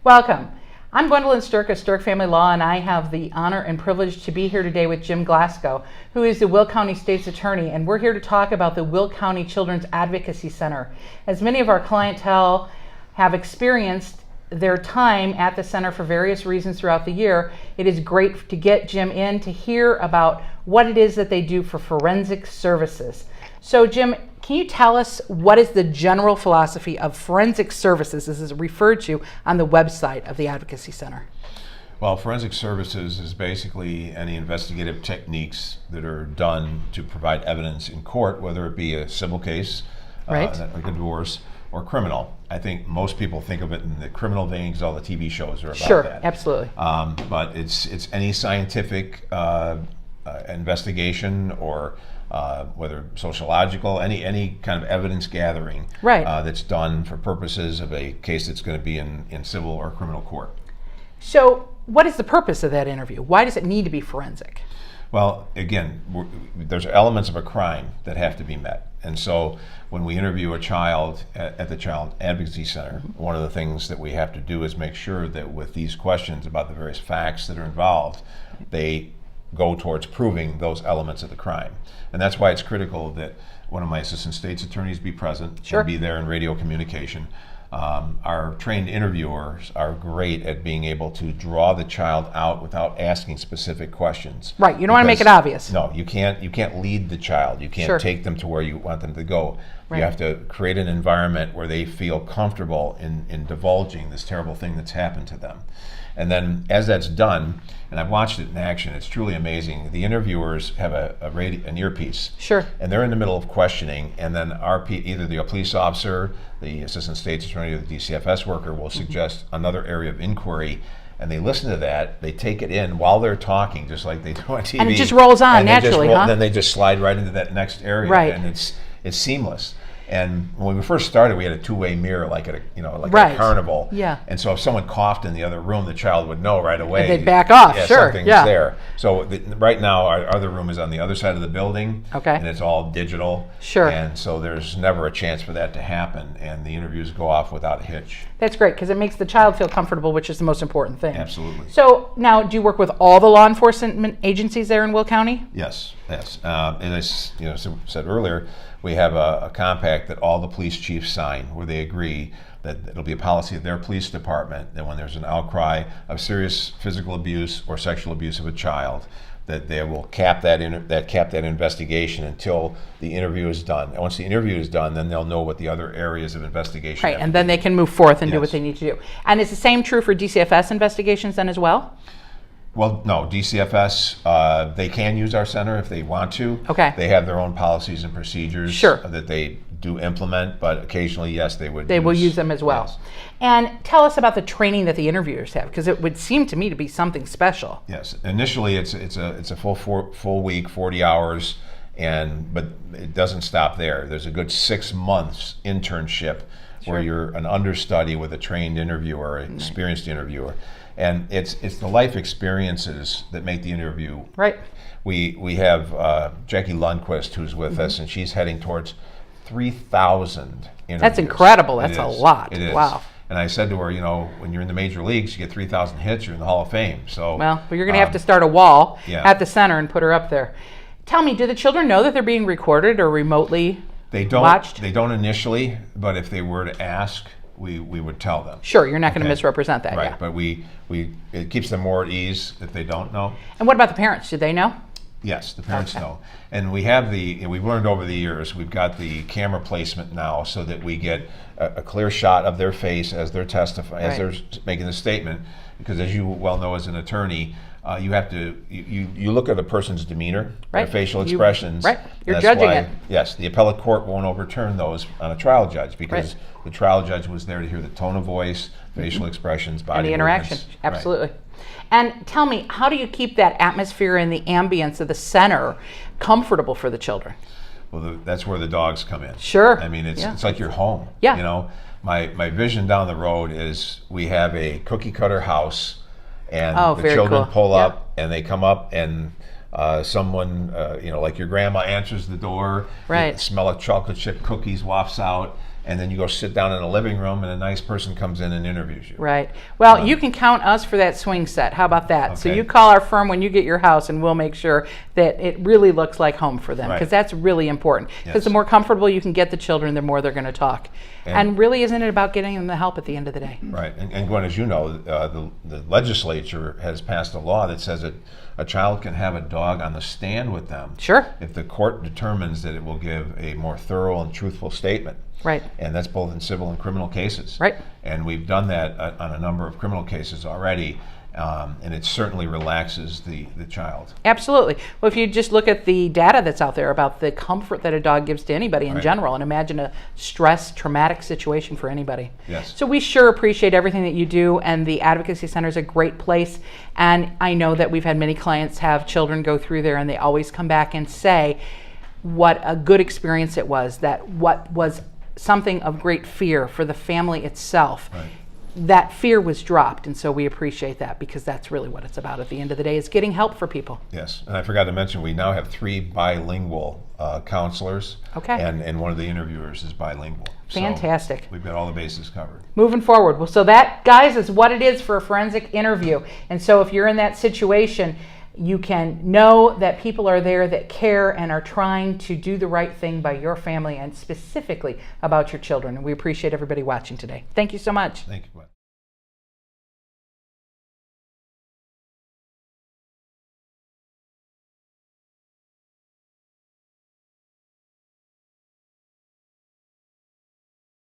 Welcome. I'm Gwendolyn Sterk of Sterk Family Law, and I have the honor and privilege to be here today with Jim Glasgow, who is the Will County State's Attorney, and we're here to talk about the Will County Children's Advocacy Center. As many of our clientele have experienced their time at the center for various reasons throughout the year, it is great to get Jim in to hear about what it is that they do for forensic services. So Jim, can you tell us what is the general philosophy of forensic services as is referred to on the website of the Advocacy Center? Well, forensic services is basically any investigative techniques that are done to provide evidence in court, whether it be a civil case, Right. like a divorce, or criminal. I think most people think of it in the criminal vein because all the TV shows are about Sure, that. absolutely. But it's any scientific investigation or whether sociological, any kind of evidence gathering Right. that's done for purposes of a case that's going to be in civil or criminal court. So what is the purpose of that interview? Why does it need to be forensic? Well, again, there's elements of a crime that have to be met. And so when we interview a child at the Child Advocacy Center, one of the things that we have to do is make sure that with these questions about the various facts that are involved, they go towards proving those elements of the crime. And that's why it's critical that one of my assistant state's attorneys be present Sure. and be there in radio communication. Our trained interviewers are great at being able to draw the child out without asking specific questions. Right, you don't want to make it obvious. No, you can't lead the child. You can't Sure. take them to where you want them to go. Right. You have to create an environment where they feel comfortable in divulging this terrible thing that's happened to them. And then as that's done, and I've watched it in action, it's truly amazing. The interviewers have an earpiece. Sure. And they're in the middle of questioning, and then either the police officer, the assistant state's attorney, or the DCFS worker will suggest another area of inquiry, and they listen to that, they take it in while they're talking, just like they do on TV. And it just rolls on naturally, huh? Then they just slide right into that next area, Right. and it's seamless. And when we first started, we had a two-way mirror, like at Right. a carnival. Yeah. And so if someone coughed in the other room, the child would know right away. And they'd back off, Yeah, sure, something's yeah. there. So right now, our other room is on the other side of the building. Okay. And it's all digital. Sure. And so there's never a chance for that to happen, and the interviews go off without a hitch. That's great because it makes the child feel comfortable, which is the most important thing. Absolutely. So now, do you work with all the law enforcement agencies there in Will County? Yes. And I said earlier, we have a compact that all the police chiefs sign where they agree that it'll be a policy of their police department that when there's an outcry of serious physical abuse or sexual abuse of a child, that they will cap that investigation until the interview is done. And once the interview is done, then they'll know what the other areas of investigation Right, have and to then be. they can move forth and do what Yes. they need to do. And is the same true for DCFS investigations then as well? Well, no, DCFS, they can use our center if they want to. Okay. They have their own policies and procedures Sure. that they do implement, but occasionally, yes, they would. They will use them as well. Yes. And tell us about the training that the interviewers have, because it would seem to me to be something special. Yes, initially it's a full week, 40 hours, but it doesn't stop there. There's a good 6 months internship Sure. where you're an understudy with a trained interviewer, an experienced interviewer, and it's the life experiences that make the interview. Right. We have Jackie Lundquist who's with us, and she's heading towards 3,000 interviews. That's incredible. That's It a is. lot. It is. Wow. And I said to her, when you're in the major leagues, you get 3,000 hits, you're in the Hall of Fame. So Well, but you're going to have to start a wall yeah. at the center and put her up there. Tell me, do the children know that they're being recorded or remotely watched? They don't initially, but if they were to ask, we would tell them. Sure, you're not going to Okay. misrepresent that. Right, Yeah. but it keeps them more at ease if they don't know. And what about the parents? Do they know? Yes, the parents Okay. know. And we've learned over the years, we've got the camera placement now so that we get a clear shot of their face as they're testifying, as Right. they're making the statement. Because as you well know as an attorney, you have to, you look at a person's demeanor, Right. their facial You- expressions. right. You're That's judging why, it. Yes, the appellate court won't overturn those on a trial judge because Right. the trial judge was there to hear the tone of voice, facial expressions, body And the interaction. movements. Right. Absolutely. And tell me, how do you keep that atmosphere and the ambience of the center comfortable for the children? Well, that's where the dogs come in. Sure. I mean, it's Yeah. it's like your home. Yeah. My vision down the road is we have a cookie cutter house, and Oh, the very children cool. pull Yeah. up, and they come up, and someone, like your grandma, answers the door. Right. The smell of chocolate chip cookies wafts out, and then you go sit down in a living room and a nice person comes in and interviews you. Right. Well, you can count us for that swing set. How about that? So Okay. you call our firm when you get your house, and we'll make sure that it really looks like home for them, Right. because that's really important. Because Yes. the more comfortable you can get the children, the more they're going to talk. And- And really, isn't it about getting them the help at the end of the day? Right, and Gwen, as you know, the legislature has passed a law that says that a child can have a dog on the stand with them Sure. if the court determines that it will give a more thorough and truthful statement. Right. And that's both in civil and criminal cases. Right. And we've done that on a number of criminal cases already, and it certainly relaxes the child. Absolutely. Well, if you just look at the data that's out there about the comfort that a dog gives to anybody in Right. general, and imagine a stress, traumatic situation for anybody. Yes. So we sure appreciate everything that you do, and the Advocacy Center is a great place. And I know that we've had many clients have children go through there, and they always come back and say what a good experience it was, that what was something of great fear for the family itself. Right. That fear was dropped, and so we appreciate that, because that's really what it's about at the end of the day, is getting help for people. Yes, and I forgot to mention, we now have 3 bilingual counselors. Okay. And one of the interviewers is bilingual. So Fantastic. we've got all the bases covered. Moving forward. Well, so that, guys, is what it is for a forensic interview. And so if you're in that situation, you can know that people are there that care and are trying to do the right thing by your family, and specifically about your children. And we appreciate everybody watching today. Thank you so much. Thank you, Gwen.